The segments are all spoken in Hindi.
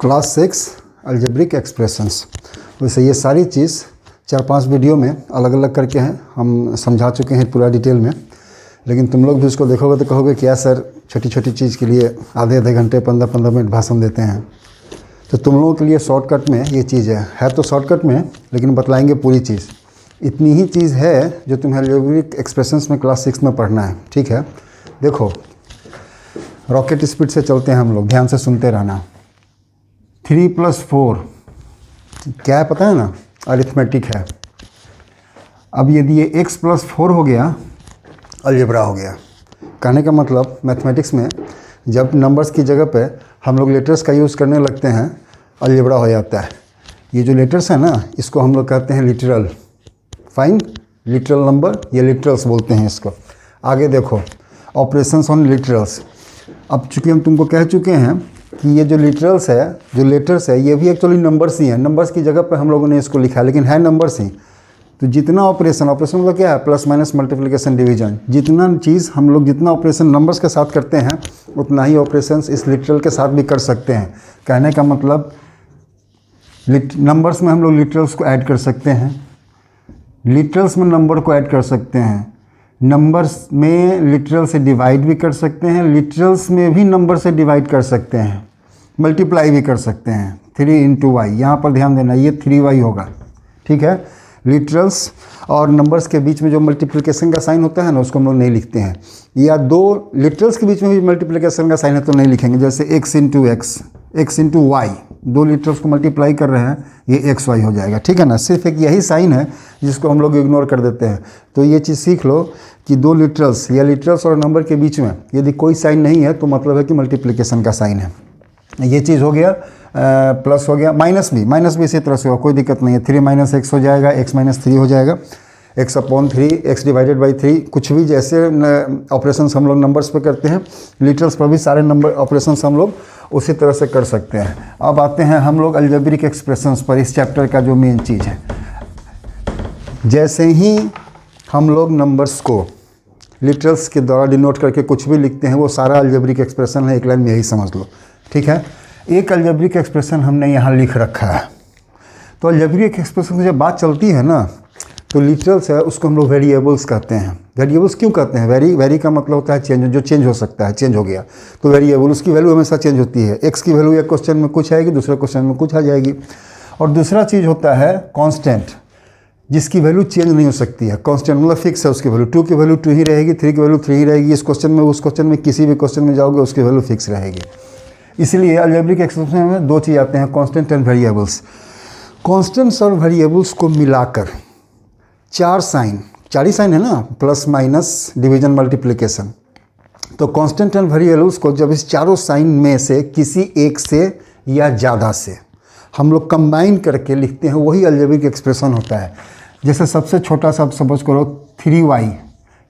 Class 6 algebraic expressions. वैसे ये सारी चीज़ 4-5 वीडियो में अलग अलग करके हैं, हम समझा चुके हैं पूरा डिटेल में। लेकिन तुम लोग भी उसको देखोगे तो कहोगे क्या सर छोटी छोटी चीज़ के लिए आधे घंटे 15-15 मिनट भाषण देते हैं। तो तुम लोगों के लिए शॉर्टकट में ये चीज़ है तो शॉर्टकट में, लेकिन बतलाएंगे पूरी चीज़। इतनी ही चीज़ है जो तुम्हें अलजेब्रिक एक्सप्रेशंस में क्लास 6 में पढ़ना है, ठीक है। देखो रॉकेट स्पीड से चलते हैं हम लोग, ध्यान से सुनते रहना। 3 + 4 क्या है पता है ना, अरिथमेटिक है। अब यदि ये x + 4 हो गया, अलजेब्रा हो गया। कहने का मतलब मैथमेटिक्स में जब नंबर्स की जगह पे हम लोग लेटर्स का यूज़ करने लगते हैं, अलजेब्रा हो जाता है। ये जो लेटर्स है ना, इसको हम लोग कहते हैं लिटरल। फाइन, लिटरल नंबर, ये लिटरल्स बोलते हैं इसको। आगे देखो ऑपरेशंस ऑन लिटरल्स। अब चूँकि हम तुमको कह चुके हैं कि ये जो लिटरल्स है, जो लेटर्स है, ये भी एक्चुअली नंबर्स ही हैं। नंबर्स की जगह पर हम लोगों ने इसको लिखा है, लेकिन है नंबर्स ही। तो जितना ऑपरेशन मतलब क्या है, प्लस माइनस मल्टीप्लिकेशन डिवीजन, जितना चीज़ हम लोग जितना ऑपरेशन नंबर्स के साथ करते हैं उतना ही ऑपरेशंस इस लिटरल के साथ भी कर सकते हैं। कहने का मतलब नंबर्स में हम लोग लिटरल्स को ऐड कर सकते हैं, लिटरल्स में नंबर को ऐड कर सकते हैं, नंबर्स में लिटरल से डिवाइड भी कर सकते हैं, लिटरल्स में भी नंबर से डिवाइड कर सकते हैं, मल्टीप्लाई भी कर सकते हैं। 3 × y, यहाँ पर ध्यान देना, ये 3y होगा, ठीक है। लिटरल्स और नंबर्स के बीच में जो मल्टीप्लिकेशन का साइन होता है ना, उसको हम लोग नहीं लिखते हैं। या दो लिटरल्स के बीच में भी मल्टीप्लिकेशन का साइन है तो नहीं लिखेंगे। जैसे x × x, x × y, दो लिटरल्स को मल्टीप्लाई कर रहे हैं, ये xy हो जाएगा, ठीक है ना। सिर्फ एक यही साइन है जिसको हम लोग इग्नोर कर देते हैं। तो ये चीज़ सीख लो कि दो लिटरल्स या लिटरल्स और नंबर के बीच में यदि कोई साइन नहीं है तो मतलब है कि मल्टीप्लिकेशन का साइन है। ये चीज़ हो गया। प्लस हो गया, माइनस भी इसी तरह से होगा, कोई दिक्कत नहीं है। 3 - x हो जाएगा, x - 3 हो जाएगा, x/3, x/3, कुछ भी जैसे ऑपरेशंस हम लोग नंबर्स पे करते हैं, लिटरल्स पर भी सारे नंबर ऑपरेशंस हम लोग उसी तरह से कर सकते हैं। अब आते हैं हम लोग अलजेब्रिक एक्सप्रेशंस पर, इस चैप्टर का जो मेन चीज़ है। जैसे ही हम लोग नंबर्स को लिटरल्स के द्वारा डिनोट करके कुछ भी लिखते हैं, वो सारा अलजेब्रिक एक्सप्रेशन है, एक लाइन में यही समझ लो, ठीक है। एक अलजेब्रिक एक्सप्रेशन हमने यहाँ लिख रखा है। तो अलजेब्रिक एक्सप्रेशन की जब बात चलती है ना, तो लिटरल्स है उसको हम लोग वेरिएबल्स कहते हैं। वेरिएबल्स क्यों कहते हैं? वेरी का मतलब होता है चेंज, जो चेंज हो सकता है, चेंज हो गया। तो वेरिएबल, उसकी वैल्यू हमेशा चेंज होती है। एक्स की वैल्यू एक क्वेश्चन में कुछ आएगी, दूसरे क्वेश्चन में कुछ आ जाएगी। और दूसरा चीज़ होता है कांस्टेंट, जिसकी वैल्यू चेंज नहीं हो सकती है। कांस्टेंट मतलब फिक्स है, उसकी वैल्यू 2 की वैल्यू 2 ही रहेगी, 3 की वैल्यू 3 ही रहेगी। इस क्वेश्चन में, उस क्वेश्चन में, किसी भी क्वेश्चन में जाओगे उसकी वैल्यू फिक्स रहेगी। इसलिए अलजेब्रिक एक्सप्रेशन में दो चीज़ आते हैं, कांस्टेंट एंड वेरिएबल्स। कांस्टेंट्स और वेरिएबल्स को मिलाकर 4 ही साइन है ना, प्लस माइनस डिवीजन मल्टीप्लिकेशन। तो कांस्टेंट एंड वेरिएबल्स को जब इस चारों साइन में से किसी एक से या ज़्यादा से हम लोग कंबाइन करके लिखते हैं, वही अलजेब्रिक एक्सप्रेशन होता है। जैसे सबसे छोटा सा सपोज करो 3y,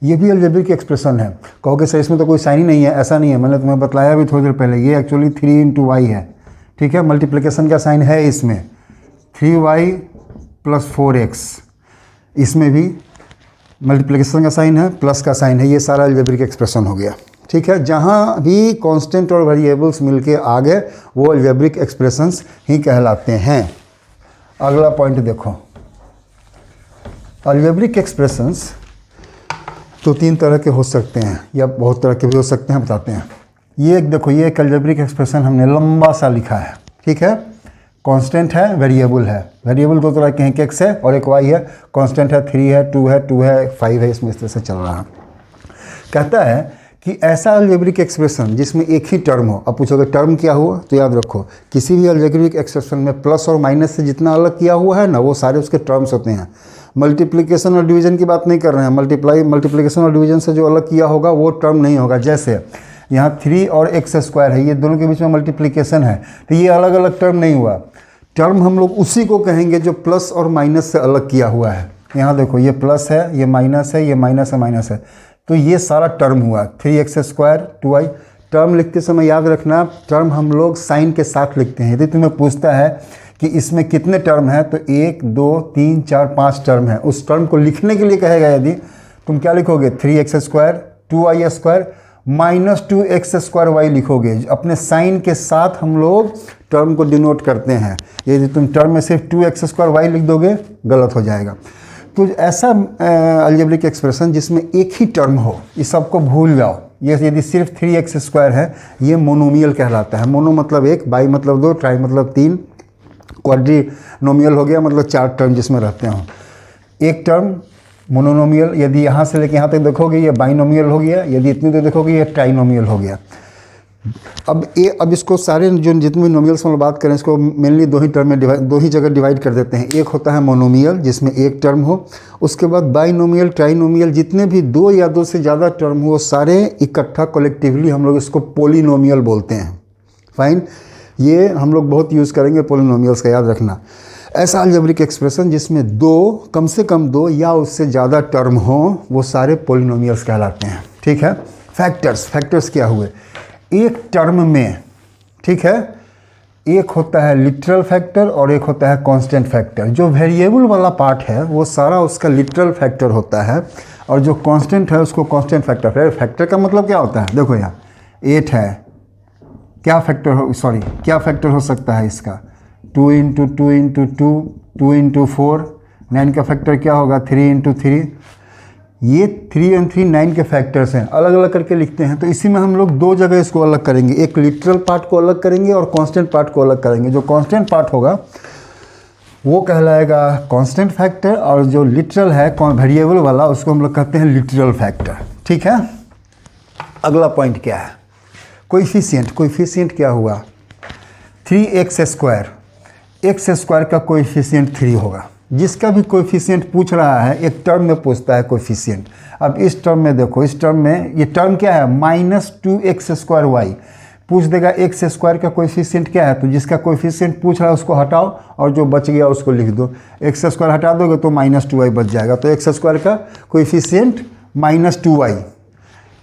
ये भी अलजेब्रिक एक्सप्रेशन है। कहोगे सर इसमें तो कोई साइन ही नहीं है। ऐसा नहीं है, मैंने तुम्हें बताया भी थोड़ी देर पहले, ये एक्चुअली 3 × y है, ठीक है। मल्टीप्लिकेशन का साइन है इसमें, 3y + 4x, इसमें भी मल्टीप्लिकेशन का साइन है, प्लस का साइन है। ये सारा अलजेब्रिक एक्सप्रेशन हो गया, ठीक है। जहाँ भी कांस्टेंट और वेरिएबल्स मिलके आ गए, वो अलजेब्रिक एक्सप्रेशंस ही कहलाते हैं। अगला पॉइंट देखो, अलजेब्रिक एक्सप्रेशंस तो 3 तरह के हो सकते हैं या बहुत तरह के भी हो सकते हैं, बताते हैं। ये एक देखो, ये एक अलजेब्रिक एक्सप्रेशन हमने लंबा सा लिखा है, ठीक है। कांस्टेंट है, वेरिएबल है। वेरिएबल दो तरह के हैं, एक x है और एक y है। कांस्टेंट है 3 है, 2 है, 2 है, 5 है, इसमें इस तरह से चल रहा है। कहता है कि ऐसा अलजेब्रिक एक्सप्रेशन जिसमें एक ही टर्म हो। अब पूछोगे टर्म क्या हुआ, तो याद रखो किसी भी अलजेब्रिक एक्सप्रेशन में प्लस और माइनस से जितना अलग किया हुआ है ना, वो सारे उसके टर्म्स होते हैं। मल्टीप्लिकेशन और डिवीजन की बात नहीं कर रहे हैं। मल्टीप्लिकेशन और डिवीजन से जो अलग किया होगा वो टर्म नहीं होगा। जैसे यहाँ 3 और x² है, ये दोनों के बीच में मल्टीप्लिकेशन है, तो ये अलग अलग टर्म नहीं हुआ। टर्म हम लोग उसी को कहेंगे जो प्लस और माइनस से अलग किया हुआ है। यहाँ देखो, ये प्लस है, ये माइनस है, ये माइनस है, माइनस है, तो ये सारा टर्म हुआ। 3x² 2y। टर्म लिखते समय याद रखना, टर्म हम लोग साइन के साथ लिखते हैं। यदि तुम्हें पूछता है कि इसमें कितने टर्म है, तो 1 2 3 4 5 टर्म है। उस टर्म को लिखने के लिए कहेगा, यदि तुम क्या लिखोगे, 3x² 2y² -2x² लिखोगे। अपने साइन के साथ हम लोग टर्म को डिनोट करते हैं। यदि तुम टर्म में सिर्फ 2x² लिख दोगे गलत हो जाएगा। तो ऐसा अलजेब्रिक एक्सप्रेशन जिसमें एक ही टर्म हो, इस सबको भूल जाओ। ये यदि सिर्फ 3x² है, ये मोनोमियल कहलाता है। मोनो मतलब एक, बाई मतलब दो, ट्राई मतलब तीन, क्वाड्रीनोमियल हो गया मतलब 4 टर्म जिसमें रहते हो। एक टर्म मोनोनोमियल, यदि यहाँ से लेके यहाँ तक देखोगे ये बाइनोमियल हो गया, यदि इतनी देर देखोगे ये ट्राइनोमियल हो गया। अब इसको सारे जो जितने भी नोमियल्स हम बात करें, इसको मेनली दो ही जगह डिवाइड कर देते हैं। एक होता है मोनोमियल जिसमें एक टर्म हो, उसके बाद बाइनोमियल, ट्राइनोमियल, जितने भी दो या दो से ज़्यादा टर्म हो सारे इकट्ठा कलेक्टिवली हम लोग इसको पोलिनोमियल बोलते हैं। फाइन, ये हम लोग बहुत यूज़ करेंगे पोलिनोमियल्स का, याद रखना। ऐसा अलजेब्रिक एक्सप्रेशन जिसमें कम से कम दो या उससे ज़्यादा टर्म हो, वो सारे पोलिनोमियल्स कहलाते हैं। ठीक है। फैक्टर्स क्या हुए? एक टर्म में, ठीक है, एक होता है लिटरल फैक्टर और एक होता है कांस्टेंट फैक्टर। जो वेरिएबल वाला पार्ट है वो सारा उसका लिटरल फैक्टर होता है, और जो कांस्टेंट है उसको कांस्टेंट फैक्टर। फैक्टर का मतलब क्या होता है? देखो यहाँ 8 है, क्या फैक्टर हो सकता है इसका? 2 × 2 × 2, 2 × 4, 9 का फैक्टर क्या होगा? 3 × 3। ये 3 और 3 9 के फैक्टर्स हैं, अलग अलग करके लिखते हैं। तो इसी में हम लोग दो जगह इसको अलग करेंगे, एक लिटरल पार्ट को अलग करेंगे और कांस्टेंट पार्ट को अलग करेंगे। जो कांस्टेंट पार्ट होगा वो कहलाएगा कांस्टेंट फैक्टर, और जो लिटरल है वेरिएबल वाला उसको हम लोग कहते हैं लिटरल फैक्टर। ठीक है। अगला पॉइंट क्या है? कोएफिशिएंट क्या हुआ? 3x², x² का कोएफिशिएंट 3 होगा। जिसका भी कोएफिशिएंट पूछ रहा है, एक टर्म में पूछता है कोएफिशिएंट। अब इस टर्म में देखो, इस टर्म में ये टर्म क्या है? -2x²y। पूछ देगा x² का कोएफिशिएंट क्या है, तो जिसका कोएफिशिएंट पूछ रहा है उसको हटाओ और जो बच गया उसको लिख दो। x² हटा दोगे तो -2y बच जाएगा। तो x² का कोएफिशिएंट -2y।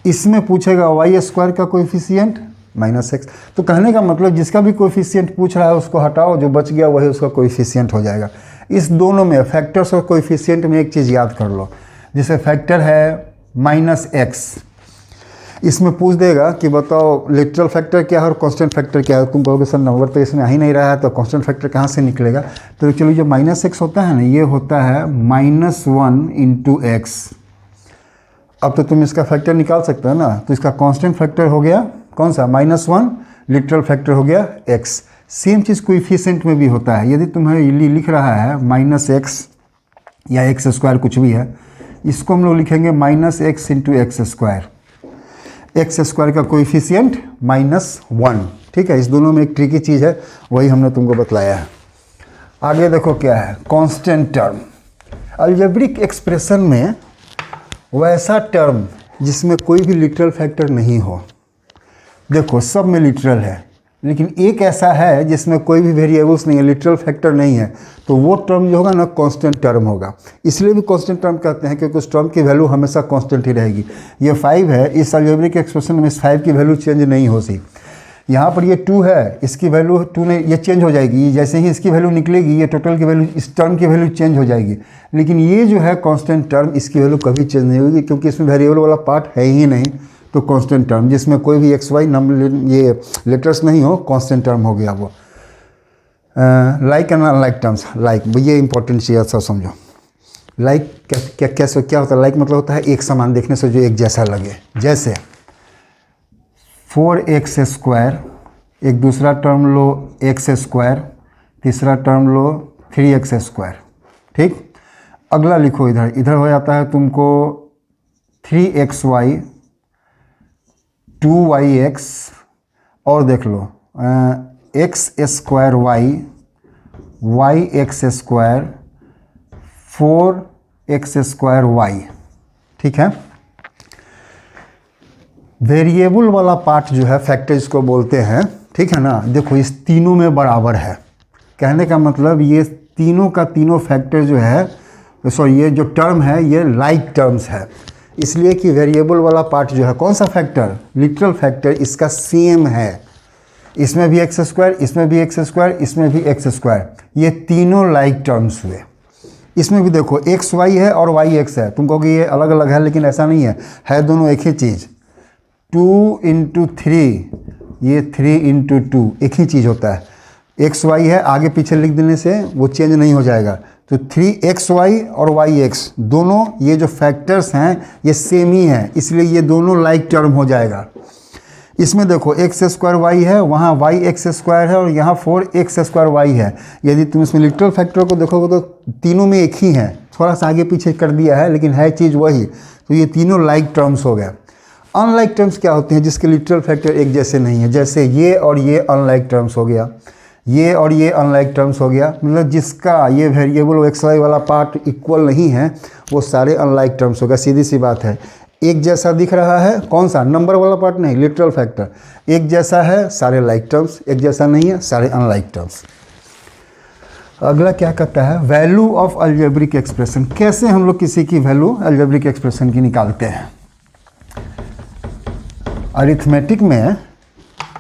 इसमें पूछेगा y² का कोएफिशिएंट -x। तो कहने का मतलब जिसका भी कोएफिशिएंट पूछ रहा है उसको हटाओ, जो बच गया वही उसका कोएफिशिएंट हो जाएगा। इस दोनों में, फैक्टर्स और कोएफिशिएंट में एक चीज़ याद कर लो, जैसे फैक्टर है -x, इसमें पूछ देगा कि बताओ लिटरल फैक्टर क्या है और कांस्टेंट फैक्टर क्या है। तुम कहोगे सर नंबर तो इसमें आ ही नहीं रहा है, तो कांस्टेंट फैक्टर कहाँ से निकलेगा? तो चलो, जो -x होता है ना, ये होता है -1 × x। अब तो तुम इसका फैक्टर निकाल सकते हो ना, तो इसका कांस्टेंट फैक्टर हो गया कौन सा? -1, लिटरल फैक्टर हो गया x। सेम चीज़ कोएफिशिएंट में भी होता है। यदि तुम्हें लिख रहा है -x या x² कुछ भी है, इसको हम लोग लिखेंगे -x × x²। x² का कोएफिशिएंट -1। ठीक है। इस दोनों में एक ट्रिकी चीज़ है, वही हमने तुमको बतलाया है। आगे देखो क्या है? Constant term. अलजेब्रिक एक्सप्रेशन में वैसा टर्म जिसमें कोई भी लिटरल फैक्टर नहीं हो। देखो सब में लिटरल है, लेकिन एक ऐसा है जिसमें कोई भी वेरिएबल्स नहीं है, लिटरल फैक्टर नहीं है, तो वो टर्म जो होगा ना कांस्टेंट टर्म होगा। इसलिए भी कांस्टेंट टर्म कहते हैं क्योंकि उस टर्म की वैल्यू हमेशा कांस्टेंट ही रहेगी। ये 5 है, इस अलजेब्रिक एक्सप्रेशन में इस 5 की वैल्यू चेंज नहीं होती। यहाँ पर ये 2 है, इसकी वैल्यू 2 नहीं, ये चेंज हो जाएगी। जैसे ही इसकी वैल्यू निकलेगी, ये टोटल की वैल्यू, इस टर्म की वैल्यू चेंज हो जाएगी। लेकिन ये जो है कांस्टेंट टर्म, इसकी वैल्यू कभी चेंज नहीं होगी क्योंकि इसमें वेरिएबल वाला पार्ट है ही नहीं। तो कांस्टेंट टर्म जिसमें कोई भी XY नंबर, ये लेटर्स नहीं हो, कांस्टेंट टर्म हो गया वो। Like and unlike terms. Like, ये इंपॉर्टेंट चीज़ सब समझो। लाइक कैसे क्या होता है? लाइक मतलब होता है एक समान, देखने से जो एक जैसा लगे। जैसे 4x², एक दूसरा टर्म लो x², तीसरा टर्म लो 3x²। ठीक। अगला लिखो, इधर हो जाता है तुमको 3xy, 2yx, और देख लो x² yx², 4x² y। ठीक है। वेरिएबल वाला पार्ट जो है फैक्टर इसको बोलते हैं। ठीक है ना। देखो इस तीनों में बराबर है, कहने का मतलब ये तीनों का तीनों फैक्टर जो है, ये जो टर्म है ये लाइक टर्म्स है। इसलिए कि वेरिएबल वाला पार्ट जो है, कौन सा फैक्टर? लिटरल फैक्टर, इसका सेम है। इसमें भी x², इसमें भी x², इसमें भी x²। ये तीनों लाइक टर्म्स हुए। इसमें भी देखो xy है और yx है। तुम कहोगे ये अलग अलग है, लेकिन ऐसा नहीं है, दोनों एक ही चीज़। 2 इंटू 3, ये 3 इंटू 2 एक ही चीज़ होता है। एक्स वाई है, आगे पीछे लिख देने से वो चेंज नहीं हो जाएगा। तो 3xy और yx दोनों ये जो फैक्टर्स हैं ये सेम ही हैं, इसलिए ये दोनों लाइक टर्म हो जाएगा। इसमें देखो x स्क्वायर वाई है, वहाँ yx स्क्वायर है और यहाँ 4x स्क्वायर वाई है। यदि तुम इसमें लिटरल फैक्टर को देखोगे तो तीनों में एक ही है, थोड़ा सा आगे पीछे कर दिया है लेकिन है चीज़ वही। तो ये तीनों लाइक टर्म्स हो गए। अनलाइक टर्म्स क्या होते हैं? जिसके लिटरल फैक्टर एक जैसे नहीं है, जैसे ये और ये अनलाइक टर्म्स हो गया, ये और ये अनलाइक टर्म्स हो गया। मतलब जिसका ये वेरिएबल एक्स वाई वाला पार्ट इक्वल नहीं है वो सारे अनलाइक टर्म्स हो गए। सीधी सी बात है, एक जैसा दिख रहा है, कौन सा? नंबर वाला पार्ट नहीं, लिटरल फैक्टर। एक जैसा है सारे लाइक टर्म्स, एक जैसा नहीं है सारे अनलाइक टर्म्स। अगला क्या कहता है? Value of algebraic expression. कैसे हम लोग किसी की वैल्यू अलजेब्रिक एक्सप्रेशन की निकालते हैं? अरिथमेटिक में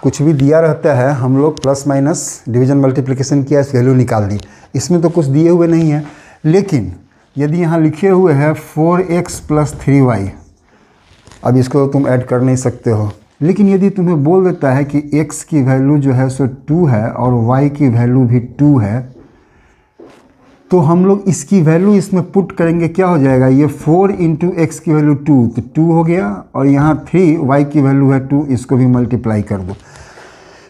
कुछ भी दिया रहता है, हम लोग प्लस माइनस डिवीजन मल्टीप्लिकेशन किया, इस वैल्यू निकाल दी। इसमें तो कुछ दिए हुए नहीं है, लेकिन यदि यहाँ लिखे हुए हैं 4x + 3y, अब इसको तुम ऐड कर नहीं सकते हो, लेकिन यदि तुम्हें बोल देता है कि x की वैल्यू जो है सो 2 है और y की वैल्यू भी 2 है, तो हम लोग इसकी वैल्यू इसमें पुट करेंगे, क्या हो जाएगा? ये 4 इंटू एक्स की वैल्यू 2, तो 2 हो गया, और यहाँ 3 y की वैल्यू है 2, इसको भी मल्टीप्लाई कर दो।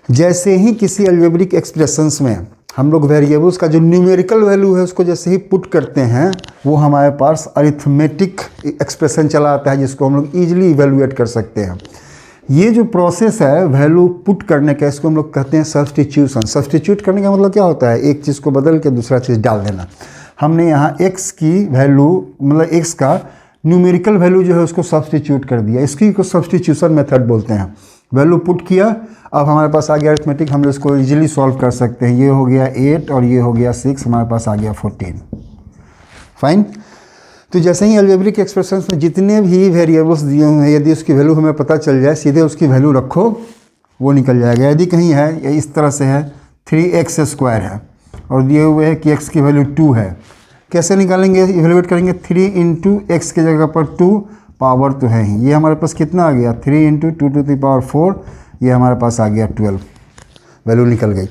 जैसे ही किसी अलजेब्रिक एक्सप्रेशंस में हम लोग वेरिएबल्स का जो न्यूमेरिकल वैल्यू है उसको जैसे ही पुट करते हैं, वो हमारे पास अरिथमेटिक एक्सप्रेशन चला आता है, जिसको हम लोग ईजिली इवेलुएट कर सकते हैं। ये जो प्रोसेस है वैल्यू पुट करने का, इसको हम लोग कहते हैं सब्स्टिट्यूशन। सब्स्टिट्यूट करने का मतलब क्या होता है? एक चीज़ को बदल के दूसरा चीज़ डाल देना। हमने यहाँ x की वैल्यू, मतलब x का न्यूमेरिकल वैल्यू जो है उसको सब्स्टिट्यूट कर दिया, इसकी को सब्स्टिट्यूशन मेथड बोलते हैं। वैल्यू पुट किया, अब हमारे पास आ गया अरिथमेटिक, हम इसको इजीली सॉल्व कर सकते हैं। ये हो गया 8 और ये हो गया 6, हमारे पास आ गया 14। फाइन। तो जैसे ही अलजेब्रिक एक्सप्रेशंस में जितने भी वेरिएबल्स दिए हुए हैं, यदि उसकी वैल्यू हमें पता चल जाए, सीधे उसकी वैल्यू रखो, वो निकल जाएगा। यदि कहीं है या इस तरह से है 3x स्क्वायर है और दिए हुए है कि x की वैल्यू 2 है, कैसे निकालेंगे? इवेलुएट करेंगे। 3 इंटू एक्स की जगह पर 2, पावर तो है ही, ये हमारे पास कितना आ गया? 3 इंटू 2 टू द पावर 4, ये हमारे पास आ गया 12। वैल्यू निकल गई।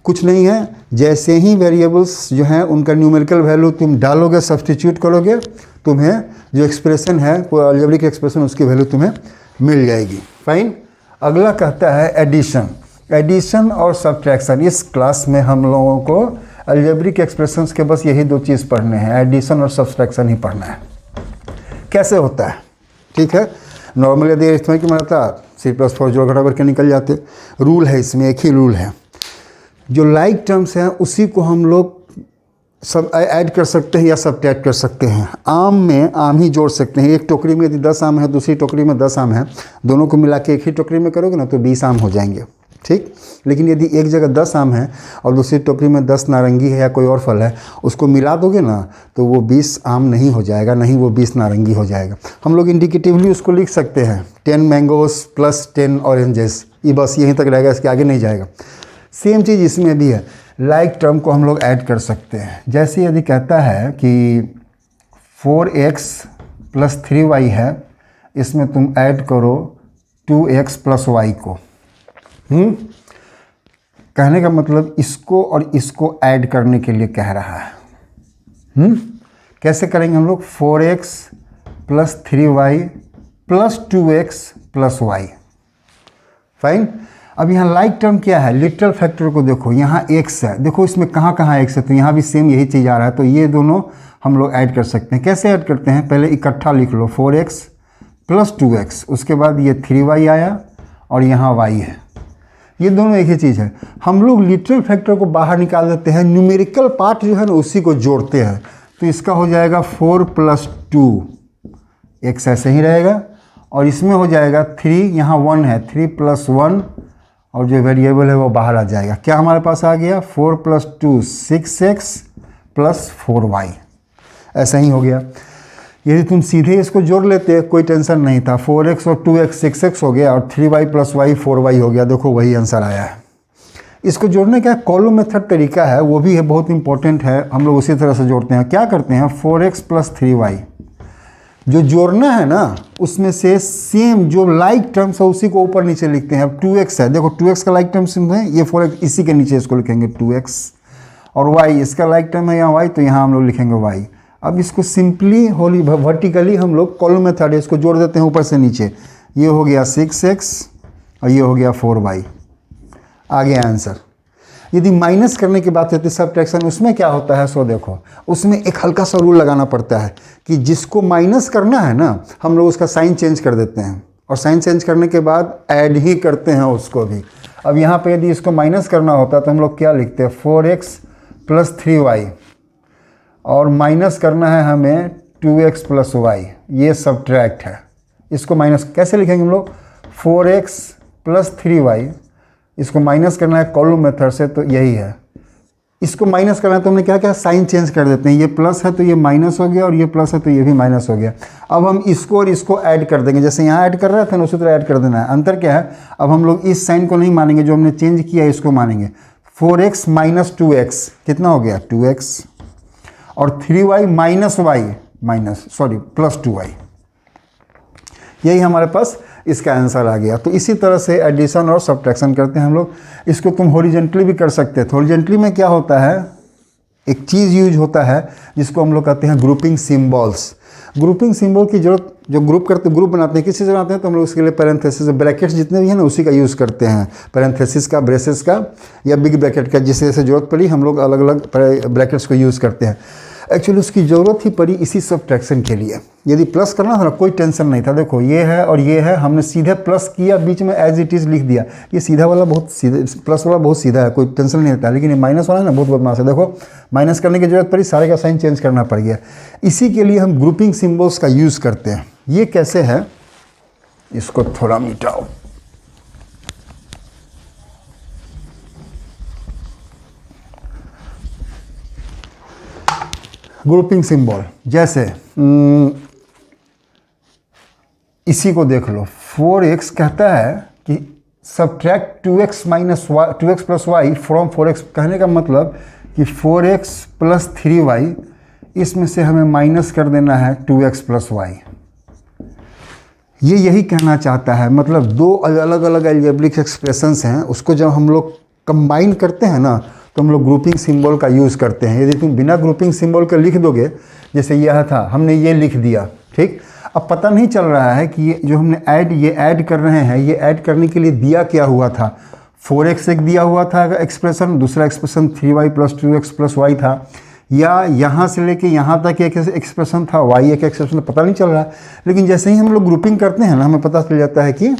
कुछ नहीं है, जैसे ही वेरिएबल्स जो हैं उनका न्यूमेरिकल वैल्यू तुम डालोगे, सब्स्टिट्यूट करोगे, तुम्हें जो एक्सप्रेशन है वो अलजेब्रिक एक्सप्रेशन, उसकी वैल्यू तुम्हें मिल जाएगी। फाइन। अगला कहता है एडिशन। एडिशन और सब्ट्रैक्शन। इस क्लास में हम लोगों को अलजेब्रिक एक्सप्रेशंस के बस यही दो चीज़ पढ़ने हैं, एडिशन और सब्ट्रैक्शन ही पढ़ना है। कैसे होता है? ठीक है, नॉर्मल यदि अरिथमेटिक में रहता C++ जोड़ घटा करके निकल जाते। रूल है इसमें, एक ही रूल है, जो लाइक टर्म्स हैं उसी को हम लोग सब ऐड कर सकते हैं या सब्ट्रैक्ट कर सकते हैं। आम में आम ही जोड़ सकते हैं। एक टोकरी में यदि 10 आम है, दूसरी टोकरी में 10 आम है, दोनों को मिला के एक ही टोकरी में करोगे ना तो 20 आम हो जाएंगे। ठीक। लेकिन यदि एक जगह 10 आम है और दूसरी टोकरी में 10 नारंगी है या कोई और फल है, उसको मिला दोगे ना तो वो 20 आम नहीं हो जाएगा, नहीं वो 20 नारंगी हो जाएगा। हम लोग इंडिकेटिवली उसको लिख सकते हैं 10 मैंगोस प्लस 10 ऑरेंजेस, ये बस यहीं तक रहेगा, इसके आगे नहीं जाएगा। सेम चीज़ इसमें भी है, लाइक टर्म को हम लोग ऐड कर सकते हैं। जैसे यदि कहता है कि 4x + 3y है, इसमें तुम ऐड करो 2x + y को। कहने का मतलब इसको और इसको ऐड करने के लिए कह रहा है। कैसे करेंगे हम लोग? 4x + 3y + 2x + y। Fine. अब यहाँ लाइक टर्म क्या है? लिटरल फैक्टर को देखो, यहाँ x है, देखो इसमें कहाँ कहाँ x है, तो यहाँ भी सेम यही चीज़ आ रहा है, तो ये दोनों हम लोग ऐड कर सकते हैं। कैसे ऐड करते हैं? पहले इकट्ठा लिख लो 4x + 2x, उसके बाद ये 3y आया और यहाँ y है, ये दोनों एक ही चीज़ है। हम लोग लिटरल फैक्टर को बाहर निकाल देते हैं, न्यूमेरिकल पार्ट जो है ना उसी को जोड़ते हैं, तो इसका हो जाएगा 4 + 2, x ऐसे ही रहेगा, और इसमें हो जाएगा 3, यहाँ 1 है, 3 + 1, और जो वेरिएबल है वो बाहर आ जाएगा। क्या हमारे पास आ गया? 4 + 2 6x + 4y, ऐसा ही हो गया। यदि तुम सीधे इसको जोड़ लेते कोई टेंशन नहीं था, 4x और 2x 6x हो गया और 3y + y 4y हो गया, देखो वही आंसर आया है। इसको जोड़ने का कॉलम मेथड तरीका है, वो भी है बहुत इंपॉर्टेंट है, हम लोग उसी तरह से जोड़ते हैं। क्या करते हैं? 4x + 3y जो जोड़ना है ना उसमें से सेम जो लाइक टर्म्स है उसी को ऊपर नीचे लिखते हैं। अब 2x है, देखो 2x का लाइक टर्म्स है, ये 4x, इसी के नीचे इसको लिखेंगे 2x, और y इसका लाइक टर्म है यहाँ y, तो यहाँ हम लोग लिखेंगे y। अब इसको सिंपली होली वर्टिकली हम लोग कॉलम मेथड है, इसको जोड़ देते हैं ऊपर से नीचे। ये हो गया 6x और ये हो गया 4y। आ गया आंसर। यदि माइनस करने की बात होती है सबट्रैक्शन, उसमें क्या होता है, सो देखो उसमें एक हल्का सा रूल लगाना पड़ता है कि जिसको माइनस करना है ना हम लोग उसका साइन चेंज कर देते हैं, और साइन चेंज करने के बाद ऐड ही करते हैं उसको भी। अब यहाँ पे यदि इसको माइनस करना होता तो हम लोग क्या लिखते हैं, 4x + 3y, और माइनस करना है हमें 2x + y, ये सबट्रैक्ट है। इसको माइनस कैसे लिखेंगे हम लोग, 4x + 3y, इसको माइनस करना है कॉलम मेथड से, तो यही है। इसको माइनस करना है तो हमने क्या किया, साइन चेंज कर देते हैं, ये प्लस है तो ये माइनस हो गया, और ये प्लस है तो ये भी माइनस हो गया। अब हम इसको और इसको ऐड कर देंगे, जैसे यहाँ ऐड कर रहे थे ना उसी तरह ऐड कर देना है। अंतर क्या है, अब हम लोग इस साइन को नहीं मानेंगे, जो हमने चेंज किया इसको मानेंगे। 4x - 2x कितना हो गया, 2x, और 3y + 2y, यही हमारे पास इसका आंसर आ गया। तो इसी तरह से एडिशन और सब्ट्रैक्शन करते हैं हम लोग। इसको तुम हॉरिजॉन्टली भी कर सकते हैं। हॉरिजॉन्टली में क्या होता है, एक चीज़ यूज होता है जिसको हम लोग कहते हैं ग्रुपिंग सिंबल्स। ग्रुपिंग सिंबल की जरूरत, जो ग्रुप बनाते हैं, किसी से बनाते हैं तो हम लोग उसके लिए पैरेंथेसिस, ब्रैकेट्स जितने भी हैं ना उसी का यूज़ करते हैं, पैरेंथेसिस का, ब्रेसेस का या बिग ब्रैकेट का, जिससे जैसे जरूरत पड़ी हम लोग अलग अलग ब्रैकेट्स को यूज़ करते हैं। एक्चुअली उसकी ज़रूरत ही पड़ी इसी सब्ट्रैक्शन के लिए। यदि प्लस करना था ना कोई टेंशन नहीं था, देखो ये है और ये है, हमने सीधे प्लस किया, बीच में एज इट इज़ लिख दिया। ये सीधा वाला बहुत सीधा, प्लस वाला बहुत सीधा है, कोई टेंशन नहीं रहता। लेकिन ये माइनस वाला है ना बहुत बदमाश है, देखो माइनस करने की जरूरत पड़ी, सारे का साइन चेंज करना पड़ गया। इसी के लिए हम ग्रुपिंग सिम्बल्स का यूज़ करते हैं। ये कैसे है, इसको थोड़ा मिटाओ। ग्रुपिंग सिंबल जैसे इसी को देख लो, 4x कहता है कि subtract 2x + y from 4x। कहने का मतलब कि 4x + 3y, इसमें से हमें माइनस कर देना है 2x + y। ये यही कहना चाहता है, मतलब दो अलग अलग अलजेब्रिक एक्सप्रेशंस हैं, उसको जब हम लोग कंबाइन करते हैं ना तो हम लोग ग्रुपिंग सिंबल का यूज़ करते हैं। यदि तुम बिना ग्रुपिंग सिंबल के लिख दोगे, जैसे यह था, हमने ये लिख दिया, ठीक, अब पता नहीं चल रहा है कि ये जो हमने ऐड कर रहे हैं, ये ऐड करने के लिए दिया क्या हुआ था। 4x एक दिया हुआ था एक्सप्रेशन, दूसरा एक्सप्रेशन 3y + 2x + y था, या यहाँ से लेके यहाँ तक एक एक्सप्रेशन था, y एक एक्सप्रेशन, पता नहीं चल रहा है। लेकिन जैसे ही हम लोग ग्रुपिंग करते हैं ना, हमें पता चल जाता है कि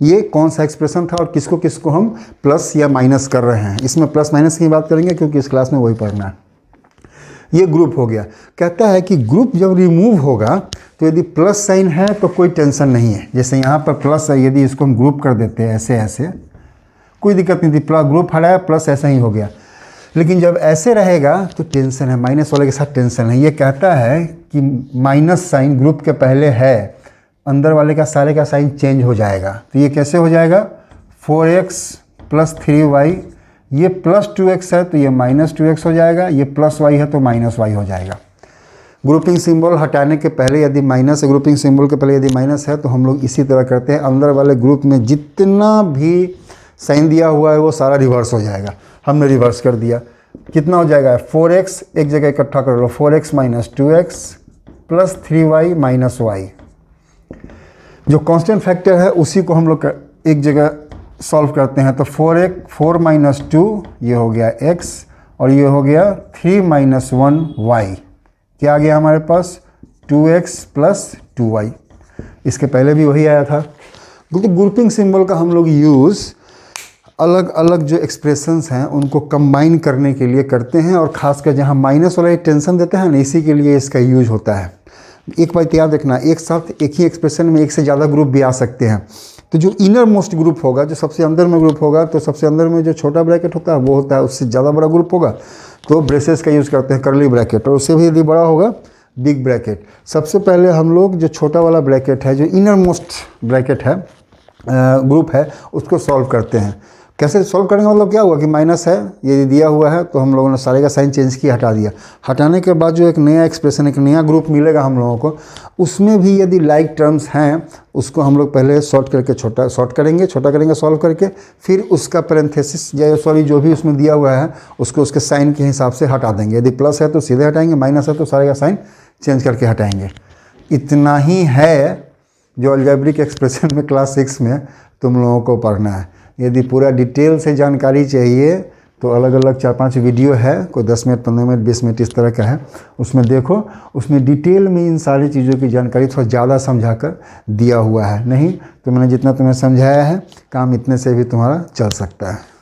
ये कौन सा एक्सप्रेशन था और किसको किसको हम प्लस या माइनस कर रहे हैं। इसमें प्लस माइनस की बात करेंगे क्योंकि इस क्लास में वही पढ़ना है। ये ग्रुप हो गया। कहता है कि ग्रुप जब रिमूव होगा तो यदि प्लस साइन है तो कोई टेंशन नहीं है। जैसे यहाँ पर प्लस है, यदि इसको हम ग्रुप कर देते हैं ऐसे ऐसे, कोई दिक्कत नहीं थी, प्लस ग्रुप हटाया, प्लस ऐसा ही हो गया। लेकिन जब ऐसे रहेगा तो टेंशन है, माइनस वाले के साथ टेंशन है। ये कहता है कि माइनस साइन ग्रुप के पहले है, अंदर वाले का सारे का साइन चेंज हो जाएगा। तो ये कैसे हो जाएगा, 4x + 3y, ये + 2x है तो ये -2x हो जाएगा, ये +y है तो -y हो जाएगा। ग्रुपिंग सिंबल हटाने के पहले यदि माइनस है, ग्रुपिंग सिंबल के पहले यदि माइनस है तो हम लोग इसी तरह करते हैं। अंदर वाले ग्रुप में जितना भी साइन दिया हुआ है वो सारा रिवर्स हो जाएगा। हमने रिवर्स कर दिया, कितना हो जाएगा, 4x एक जगह इकट्ठा कर लो, 4x - 2x + 3y - y। जो कांस्टेंट फैक्टर है उसी को हम लोग एक जगह सॉल्व करते हैं। तो 4 - 2 ये हो गया x, और ये हो गया 3 - 1 y। क्या आ गया हमारे पास, 2x + 2y। इसके पहले भी वही आया था। तो ग्रुपिंग सिंबल का हम लोग यूज़ अलग अलग जो एक्सप्रेशंस हैं उनको कंबाइन करने के लिए करते हैं, और ख़ासकर जहाँ माइनस वाला टेंशन देते हैं ना, इसी के लिए इसका यूज होता है। एक बात याद रखना, एक साथ एक ही एक्सप्रेशन में एक से ज़्यादा ग्रुप भी आ सकते हैं। तो जो इनर मोस्ट ग्रुप होगा, जो सबसे अंदर में ग्रुप होगा, तो सबसे अंदर में जो छोटा ब्रैकेट होता है वो होता है, उससे ज़्यादा बड़ा ग्रुप होगा तो ब्रेसेस का यूज़ करते हैं, करली ब्रैकेट, और उससे भी यदि बड़ा होगा बिग ब्रैकेट। सबसे पहले हम लोग जो छोटा वाला ब्रैकेट है, जो इनर मोस्ट ब्रैकेट है, ग्रुप है, उसको सॉल्व करते हैं। कैसे सॉल्व करेंगे, मतलब क्या हुआ कि माइनस है, ये दिया हुआ है तो हम लोगों ने सारे का साइन चेंज किया, हटा दिया। हटाने के बाद जो एक नया एक्सप्रेशन, एक नया ग्रुप मिलेगा हम लोगों को, उसमें भी यदि लाइक टर्म्स हैं उसको हम लोग पहले शॉर्ट करके छोटा करेंगे, सॉल्व करके फिर उसका पैरेंथेसिस या सॉरी जो भी उसमें दिया हुआ है उसको उसके साइन के हिसाब से हटा देंगे। यदि प्लस है तो सीधे हटाएंगे, माइनस है तो सारे का साइन चेंज करके हटाएंगे। इतना ही है जो अलजेब्रिक एक्सप्रेशन में क्लास 6 में तुम लोगों को पढ़ना है। यदि पूरा डिटेल से जानकारी चाहिए तो अलग अलग 4-5 वीडियो है, कोई 10 मिनट 15 मिनट 20 मिनट इस तरह का है, उसमें देखो, उसमें डिटेल में इन सारी चीज़ों की जानकारी थोड़ा ज़्यादा समझा कर दिया हुआ है। नहीं तो मैंने जितना तुम्हें समझाया है काम इतने से भी तुम्हारा चल सकता है।